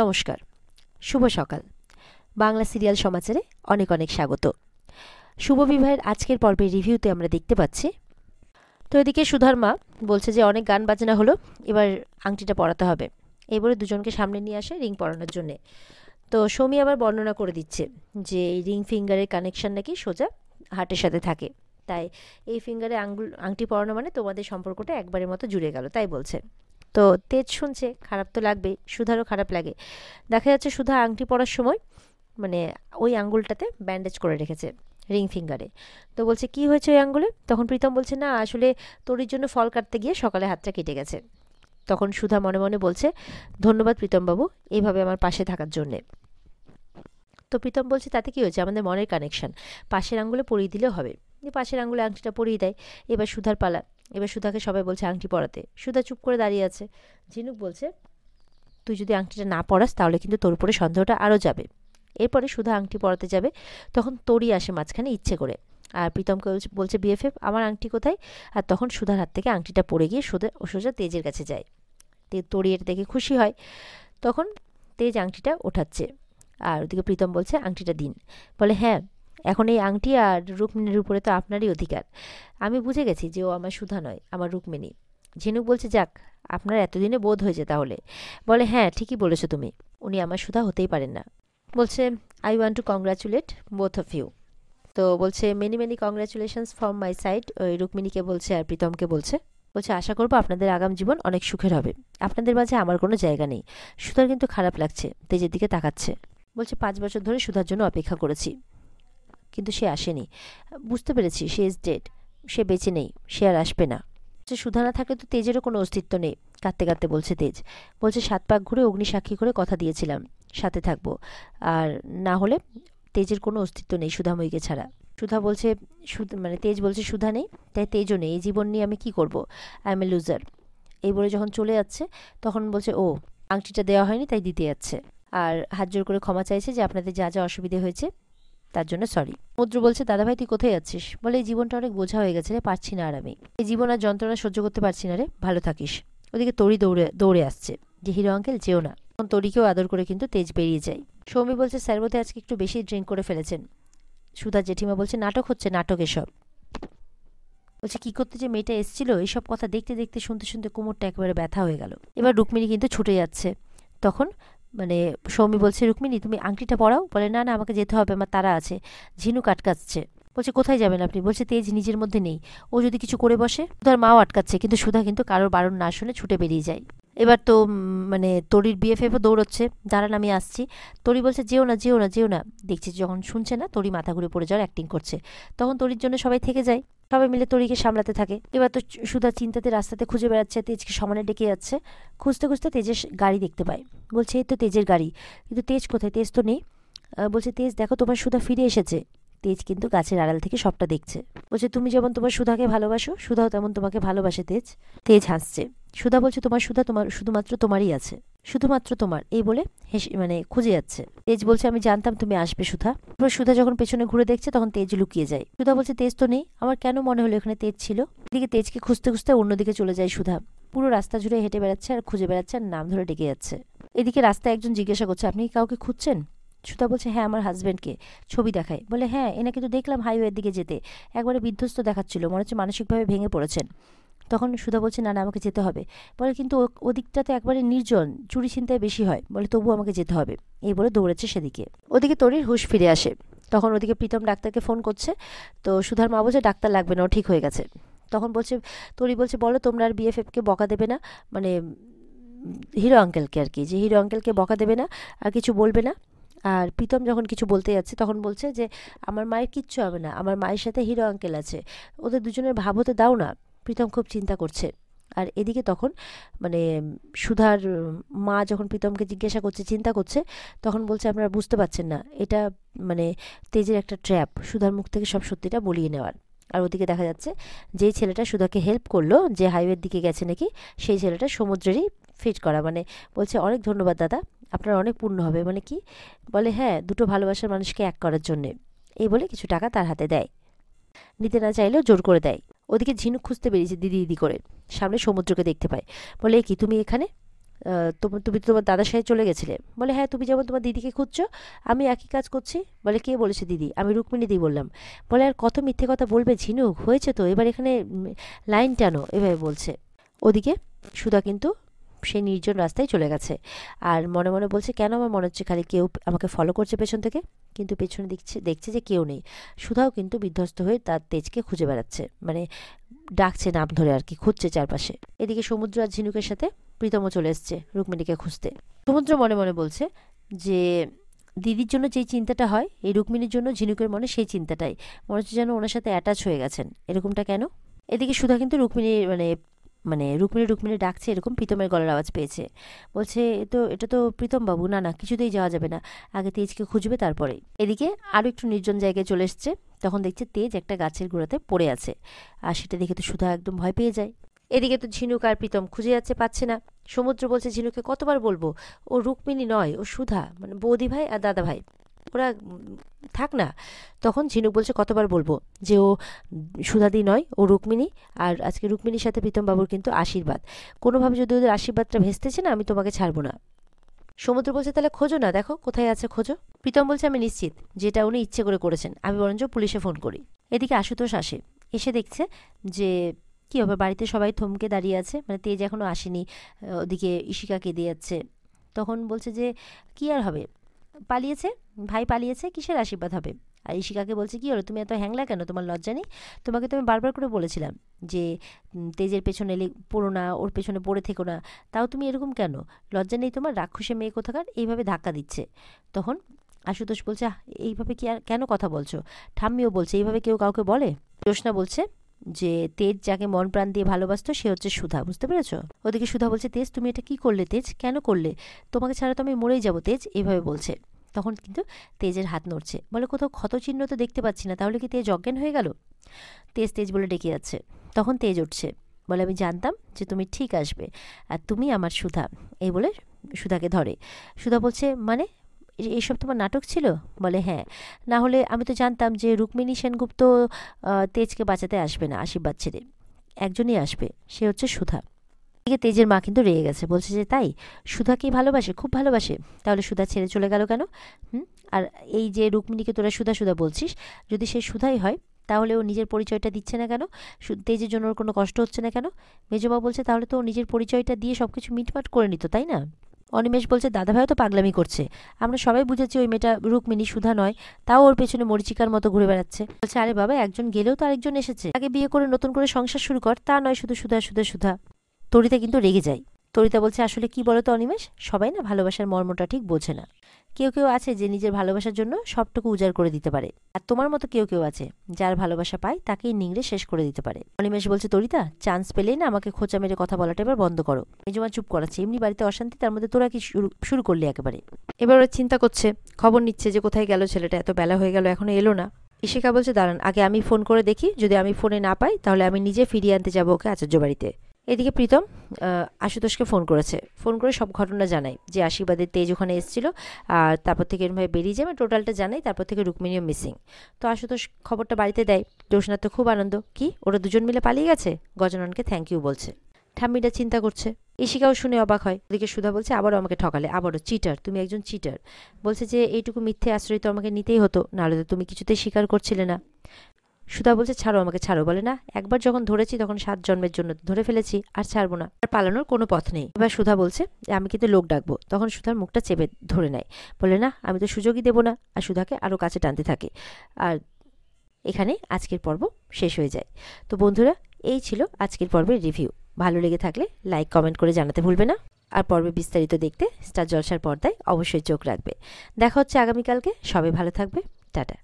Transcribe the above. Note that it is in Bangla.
নমস্কার, শুভ সকাল। বাংলা সিরিয়াল সমাচারে অনেক অনেক স্বাগত। শুভ বিবাহের আজকের পর্বের রিভিউতে আমরা দেখতে পাচ্ছি, তো এদিকে সুধার মা বলছে যে অনেক গান বাজনা হলো, এবার আংটিটা পরাতে হবে। এই বলে দুজনকে সামনে নিয়ে আসে রিং পরানোর জন্যে। তো সৌমি আবার বর্ণনা করে দিচ্ছে যে এই রিং ফিঙ্গারের কানেকশন নাকি সোজা হার্টের সাথে থাকে, তাই এই ফিঙ্গারে আংটি পরানো মানে তোমাদের সম্পর্কটা একবারের মতো জুড়ে গেল, তাই বলছে। তো তেজ শুনছে, খারাপ তো লাগবেই, সুধারও খারাপ লাগে। দেখা যাচ্ছে সুধা আংটি পরার সময় মানে ওই আঙ্গুলটাতে ব্যান্ডেজ করে রেখেছে রিং ফিঙ্গারে। তো বলছে কি হয়েছে ওই আঙ্গুলে? তখন প্রীতম বলছে না আসলে তোরির জন্য ফল কাটতে গিয়ে সকালে হাতটা কেটে গেছে। তখন সুধা মনে মনে বলছে ধন্যবাদ প্রীতমবাবু এইভাবে আমার পাশে থাকার জন্যে। তো প্রীতম বলছে তাতে কি হয়েছে, আমাদের মনের কানেকশন, পাশের আঙ্গুলে পরিয়ে দিলেও হবে। যে পাশের আঙ্গুলে আংটিটা পরিয়ে দেয়। এবার সুধার পালা। এবার সুধাকে সবাই বলছে আংটি পরাতে। সুধা চুপ করে দাঁড়িয়ে আছে। ঝিনুক বলছে তুই যদি আংটিটা না পরাস তাহলে কিন্তু তোর উপরে সন্দেহটা আরও যাবে। এরপরে সুধা আংটি পরাতে যাবে, তখন তোরই আসে মাঝখানে ইচ্ছে করে। আর প্রীতমকে বলছে বিএফএফ আমার আংটি কোথায়? আর তখন সুধার হাত থেকে আংটিটা পড়ে গিয়ে সোজা তেজের কাছে যায়। তোরই এটা দেখে খুশি হয়। তখন তেজ আংটিটা ওঠাচ্ছে, আর ওদিকে প্রীতম বলছে আংটিটা দিন। বলে হ্যাঁ, এখন এই আংটি আর রুক্মিণীর উপরে তো আপনারই অধিকার। আমি বুঝে গেছি যে ও আমার সুধা নয়, আমার রুক্মিণী। ঝিনুক বলছে যাক, আপনার এতদিনে বোধ হয়েছে তাহলে। বলে হ্যাঁ ঠিকই বলেছো তুমি, উনি আমার সুধা হতেই পারেন না। বলছে I want to congratulate both of you. তো বলছে many many congratulations from my side. ওই রুক্মিণীকে বলছে আর প্রীতমকে বলছে আশা করবো আপনাদের আগাম জীবন অনেক সুখের হবে। আপনাদের মাঝে আমার কোনো জায়গা নেই। সুধার কিন্তু খারাপ লাগছে, তেজের দিকে তাকাচ্ছে। বলছে 5 বছর ধরে সুধার জন্য অপেক্ষা করেছি, কিন্তু সে আসেনি। বুঝতে পেরেছি সে ইজ ডেড, সে বেঁচে নেই, সে আর আসবে না। সুধা না থাকলে তো তেজেরও কোনো অস্তিত্ব নেই। কাঁদতে কাঁদতে বলছে তেজ। বলছে 7 পাক ঘুরে অগ্নিসাক্ষী করে কথা দিয়েছিলাম সাথে থাকবো, আর না হলে তেজের কোনো অস্তিত্ব নেই সুধাময়ীকে ছাড়া। সুধা বলছে মানে তেজ বলছে সুধা নেই তাই তেজও নেই, এই জীবন নিয়ে আমি কি করব, আই এম এ লুজার। এই বলে যখন চলে যাচ্ছে তখন বলছে ও আংটিটা দেওয়া হয়নি তাই দিতে যাচ্ছে, আর হাত জোর করে ক্ষমা চাইছে যে আপনাদের যা যা অসুবিধে হয়েছে তার জন্য সরি। সমুদ্র বলছে দাদাভাই তুই কোথায় যাচ্ছিস? বলে এই জীবনটা অনেক বোঝা হয়ে গেছে রে, পারছি না আর আমি এই জীবন আর যন্ত্রণা সহ্য করতে পারছি না রে, ভালো থাকিস। ওদিকে তরি দৌড়ে আসছে যে হিরো আঙ্কেল যেও না। তখন তরিকেও আদর করে কিন্তু তেজ বেরিয়ে যায়। সৌমি বলছে স্যার বোধহয় আজকে একটু বেশি ড্রিঙ্ক করে ফেলেছেন। সুধা জেঠিমা বলছে নাটক হচ্ছে, নাটক এসব। বলছে কি করতে যে মেয়েটা এসেছিল, এইসব কথা দেখতে দেখতে শুনতে শুনতে কোমরটা একেবারে ব্যথা হয়ে গেল। এবার রুক্মিণী কিন্তু ছুটে যাচ্ছে। তখন মানে সৌমি বলছে রুক্মিণী তুমি আংটিটা পরাও। বলে না না আমাকে যেতে হবে, আমার তারা আছে। ঝিনুক আটকাচ্ছে। বলছে কোথায় যাবেন আপনি? বলছে তেজ নিজের মধ্যে নেই, ও যদি কিছু করে বসে। সুধার মাও আটকাচ্ছে, কিন্তু সুধা কিন্তু কারোর বারণ না শুনে ছুটে বেরিয়ে যায়। এবার তো মানে তরির বিএফএফও দৌড়চ্ছে, দাঁড়ান আমি আসছি। তরি বলছে যেও না যেও না যেও না। দেখছি যখন শুনছে না তরি মাথা ঘুরে পড়ে যাওয়ার অ্যাক্টিং করছে। তখন তরির জন্য সবাই থেকে যায়, সবাই মিলে তরিকে সামলাতে থাকে। এবার তো সুধা চিন্তাতে রাস্তাতে খুঁজে বেড়াচ্ছে, তেজকে সমানে ডেকে যাচ্ছে। খুঁজতে খুঁজতে তেজের গাড়ি দেখতে পায়। বলছে এই তো তেজের গাড়ি, কিন্তু তেজ কোথায়? তেজ তো নেই। বলছে তেজ দেখো তোমার সুধা ফিরে এসেছে। তেজ কিন্তু গাছের আড়াল থেকে সবটা দেখছে। বলছে তুমি যেমন তোমার সুধাকে ভালোবাসো, সুধাও তেমন তোমাকে ভালোবাসে তেজ। তেজ হাসছে। সুধা বলছে তোমার সুধা তোমার শুধুমাত্র তোমারই আছে, শুধুমাত্র তোমার। এই বলে হেসে মানে খুঁজে যাচ্ছে। তেজ বলছে আমি জানতাম তুমি আসবে সুধা। এবার সুধা যখন পেছনে ঘুরে দেখছে তখন তেজ লুকিয়ে যায়। সুধা বলছে তেজ তো নেই, আমার কেন মনে হলো এখানে তেজ ছিল। এদিকে তেজকে খুঁজতে খুঁজতে অন্যদিকে চলে যায় সুধা। পুরো রাস্তা জুড়ে হেঁটে বেড়াচ্ছে আর খুঁজে বেড়াচ্ছে আর নাম ধরে ডেকে যাচ্ছে। এদিকে রাস্তায় একজন জিজ্ঞাসা করছে আপনি কি কাউকে খুঁজছেন? সুধা বলছে হ্যাঁ আমার হাজব্যান্ডকে। ছবি দেখায়। বলে হ্যাঁ এনাকে তো দেখলাম হাইওয়ের দিকে যেতে, একবারে বিধ্বস্ত দেখাচ্ছিল, মনে হচ্ছে মানসিকভাবে ভেঙে পড়েছেন। তখন সুধা বলছে না না আমাকে যেতে হবে। বলে কিন্তু ওদিকটাতে একবারে নির্জন, চুরি ছিনতাই বেশি হয়। বলে তবু আমাকে যেতে হবে। এই বলে দৌড়েছে সেদিকে। ওদিকে তরির হুঁশ ফিরে আসে। তখন ওদিকে প্রীতম ডাক্তারকে ফোন করছে। তো সুধার মা বলছে ডাক্তার লাগবে না, ও ঠিক হয়ে গেছে। তখন বলছে তরি বলছে বলো তোমরা আর বিএফএফকে বকা দেবে না, মানে হিরো আঙ্কেলকে আর কি, যে হিরো আঙ্কেলকে বকা দেবে না আর কিছু বলবে না। আর প্রীতম যখন কিছু বলতে যাচ্ছে তখন বলছে যে আমার মায়ের কিচ্ছু হবে না, আমার মায়ের সাথে হিরো আঙ্কেল আছে, ওদের দুজনের ভাব হতে দাও না। প্রীতম খুব চিন্তা করছে। আর এদিকে তখন মানে সুধার মা যখন প্রীতমকে জিজ্ঞাসা করছে, চিন্তা করছে, তখন বলছে আপনারা বুঝতে পারছেন না, এটা মানে তেজের একটা ট্র্যাপ, সুধার মুখ থেকে সব সত্যিটা বলিয়ে নেওয়ার। আর ওদিকে দেখা যাচ্ছে যেই ছেলেটা সুধাকে হেল্প করলো, যে হাইওয়ের দিকে গেছে নাকি, সেই ছেলেটা সমুদ্রেরই ফিট করা। মানে বলছে অনেক ধন্যবাদ দাদা, আপনার অনেক পূর্ণ হবে। মানে কি? বলে হ্যাঁ দুটো ভালোবাসার মানুষকে এক করার জন্যে। এই বলে কিছু টাকা তার হাতে দেয়, নিতে না চাইলেও জোর করে দেয়। ওদিকে ঝিনুক খুঁজতে বেরিয়েছে দিদি দিদি করে, সামনে সমুদ্রকে দেখতে পায়। বলে কি তুমি এখানে? তুমি তো তোমার দাদার সাথে চলে গেছিলে। বলে হ্যাঁ, তুমি যেমন তোমার দিদিকে খুঁজছো আমি একই কাজ করছি। বলে কে বলেছে দিদি? আমি রুক্মিণীদি বললাম। বলে আর কত মিথ্যে কথা বলবে ঝিনুক, হয়েছে তো, এবার এখানে লাইন টানো, এভাবে বলছে। ওদিকে সুধা কিন্তু সেই নির্জন রাস্তায় চলে গেছে আর মনে মনে বলছে কেন আমার মনে হচ্ছে খালি কেউ আমাকে ফলো করছে পেছন থেকে, কিন্তু পেছনে দেখছে যে কেউ নেই। সুধাও কিন্তু বিধ্বস্ত হয়ে তার তেজকে খুঁজে বেড়াচ্ছে, মানে ডাকছে নাম ধরে আর কি, খুঁজছে চারপাশে। এদিকে সমুদ্র আর ঝিনুকের সাথে প্রীতমও চলে এসছে রুক্মিণীকে খুঁজতে। সমুদ্র মনে মনে বলছে যে দিদির জন্য যেই চিন্তাটা হয় এই রুক্মিণীর জন্য ঝিনুকের মনে সেই চিন্তাটাই, মনে হচ্ছে যেন ওনার সাথে অ্যাটাচ হয়ে গেছেন। এরকমটা কেন? এদিকে সুধা কিন্তু রুক্মিণী মানে মানে রুক্মিণী ডাকছে এরকম প্রীতমের গলার আওয়াজ পেয়েছে। বলছে এটা তো প্রীতম বাবু, না না কিছুতেই যাওয়া যাবে না, আগে তেজকে খুঁজবে তারপরে। এদিকে আরও একটু নির্জন জায়গায় চলে এসছে, তখন দেখছে তেজ একটা গাছের গোড়াতে পড়ে আছে, আর সেটা দেখে তো সুধা একদম ভয় পেয়ে যায়। এদিকে তো ঝিনুক আর প্রীতম খুঁজে যাচ্ছে, পাচ্ছে না। সমুদ্র বলছে ঝিনুকে কতবার বলবো, ও রুক্মিণী নয়, ও সুধা, মানে বৌদি ভাই আর দাদা ভাই, ওরা থাক না। তখন ঝিনুক বলছে কতবার বলবো যে ও সুধাদি নয়, ও রুক্মিণী, আর আজকে রুক্মিণীর সাথে প্রীতম বাবুর কিন্তু আশীর্বাদ, কোনোভাবে যদি ওদের আশীর্বাদটা ভেস্তেছে না আমি তোমাকে ছাড়বো না। সমুদ্র বলছে তাহলে খোঁজো না, দেখো কোথায় আছে খোঁজো। প্রীতম বলছে আমি নিশ্চিত যেটা উনি ইচ্ছে করে করেছেন, আমি বরঞ্চ পুলিশে ফোন করি। এদিকে আশুতোষ আসে, এসে দেখছে যে কী হবে, বাড়িতে সবাই থমকে দাঁড়িয়ে আছে, মানে তেজ এখনও আসেনি, ওদিকে ইশিকা কেঁদে যাচ্ছে। তখন বলছে যে কী আর হবে, পালিয়েছে, ভাই পালিয়েছে, কিসের আশীর্বাদ হবে। আর ইশিকাকে বলছে কী হলো, তুমি এত হ্যাংলা কেন, তোমার লজ্জা নেই? তোমাকে তো আমি বারবার করে বলেছিলাম যে তেজের পেছনে পড়ো না, ওর পেছনে পড়ে থেকো না, তাও তুমি এরকম কেন, লজ্জা নেই তোমার, রাক্ষসে মেয়ে কোথাকার, এইভাবে ধাক্কা দিচ্ছে। তখন আশুতোষ বলছে এইভাবে কি আর কেন কথা বলছো? ঠাম্মিও বলছে এইভাবে কেউ কাউকে বলে? জ্যোৎস্না বলছে যে তেজ যাকে মন প্রাণ দিয়ে ভালোবাসতো সে হচ্ছে সুধা, বুঝতে পেরেছো? ওদিকে সুধা বলছে তেজ তুমি এটা কি করলে, তেজ কেন করলে, তোমাকে ছাড়া তো আমি মরেই যাবো তেজ, এইভাবে বলছে। তখন কিন্তু তেজের হাত নড়ছে, বলে কোথাও ক্ষতচিহ্ন তো দেখতে পাচ্ছি না, তাহলে কি তেজ অজ্ঞান হয়ে গেল? তেজ তেজ বলে ডেকে যাচ্ছে। তখন তেজ উঠছে, বলে আমি জানতাম যে তুমি ঠিক আসবে, আর তুমি আমার সুধা, এই বলে সুধাকে ধরে। সুধা বলছে মানে এইসব তোমার নাটক ছিল? বলে হ্যাঁ, না হলে আমি তো জানতাম যে রুক্মিণী সেনগুপ্ত তেজকে বাঁচাতে আসবে না আশীর্বাদ ছেড়ে, একজনই আসবে, সে হচ্ছে সুধা। এদিকে তেজের মা কিন্তু রেগে গেছে, বলছে যে তাই, সুধাকেই ভালোবাসে, খুব ভালোবাসে, তাহলে সুধা ছেড়ে চলে গেল কেন? আর এই যে রুক্মিণীকে তোরা সুধা সুধা বলছিস, যদি সে সুধাই হয় তাহলে ও নিজের পরিচয়টা দিচ্ছে না কেন? তেজের জন্য ওর কোনো কষ্ট হচ্ছে না কেন? মেজমা বলছে তাহলে তো ও নিজের পরিচয়টা দিয়ে সব কিছু মিটমাট করে নিত, তাই না? অনিমেষ বলছে দাদাভাইও তো পাগলামি করছে, আমরা সবাই বুঝেছি ওই মেয়েটা রুক্মিণী, সুধা নয়, তাও ওর পেছনে মরিচিকার মতো ঘুরে বেড়াচ্ছে। বলছে আরে বাবা, একজন গেলেও তো আরেকজন এসেছে, আগে বিয়ে করে নতুন করে সংসার শুরু কর, তা নয় শুধু সুধা সুধা সুধা। তরিতা কিন্তু রেগে যায়। তরিতা বলছে আসলে কি বলতো অনিমেষ, সবাই না ভালোবাসার মর্মটা ঠিক বোঝে না। কেউ কেউ আছে যে নিজের ভালোবাসার জন্য সবটুকু উজাড় করে দিতে পারে, আর তোমার মতো কেউ কেউ আছে যার ভালোবাসা পায় তাকেই নিংড়ে শেষ করে দিতে পারে। অনিমেষ বলছে তরিতা, চান্স পেলেই না আমাকে খোঁচা মেরে কথা বলাটা এবার বন্ধ করো। মেজমা চুপ করাচ্ছে, এমনি বাড়িতে অশান্তি, তার মধ্যে তোরা কি শুরু করলি একেবারে। এবার ওরা চিন্তা করছে, খবর নিচ্ছে যে কোথায় গেল ছেলেটা, এত বেলা হয়ে গেল এখনো এলো না। ইশিকা বলছে দাঁড়ান, আগে আমি ফোন করে দেখি, যদি আমি ফোনে না পাই তাহলে আমি নিজে ফিরিয়ে আনতে যাবো ওকে আচার্য বাড়িতে। এদিকে প্রীতম আশুতোষকে ফোন করেছে, ফোন করে সব ঘটনা জানায় যে আশীর্বাদের তেজ ওখানে এসেছিল, আর তারপর থেকে এরমভাবে বেরিয়ে যাবে, টোটালটা জানাই, তারপর থেকে রুক্মিণীও মিসিং। তো আশুতোষ খবরটা বাড়িতে দেয়, জ্যোৎস্নার তো খুব আনন্দ, কি ওরা দুজন মিলে পালিয়ে গেছে, গজাননকে থ্যাংক ইউ বলছে। ঠাম্মিটা চিন্তা করছে, ইশিকাও শুনে অবাক হয়। ওদিকে সুধা বলছে আবারও আমাকে ঠকালে, আবারও চিটার, তুমি একজন চিটার। বলছে যে এইটুকু মিথ্যে আশ্রয় তো আমাকে নিতেই হতো, নাহলে তো তুমি কিছুতেই স্বীকার করছিলে না। সুধা বলছে ছাড়ো আমাকে ছাড়ো। বলে না, একবার যখন ধরেছি তখন 7 জন্মের জন্য ধরে ফেলেছি, আর ছাড়বো না, আর পালানোর কোনো পথ নেই। এবার সুধা বলছে আমি কিন্তু লোক ডাকবো। তখন সুধার মুখটা চেপে ধরে নেয়, বলে না আমি তো সুযোগই দেবো না, আর সুধাকে আরও কাছে টানতে থাকে। আর এখানে আজকের পর্ব শেষ হয়ে যায়। তো বন্ধুরা, এই ছিল আজকের পর্বের রিভিউ। ভালো লেগে থাকলে লাইক কমেন্ট করে জানাতে ভুলবে না, আর পর্বে বিস্তারিত দেখতে স্টার জলসার পর্দায় অবশ্যই চোখ রাখবে। দেখা হচ্ছে আগামীকালকে, সবাই ভালো থাকবে, টাটা।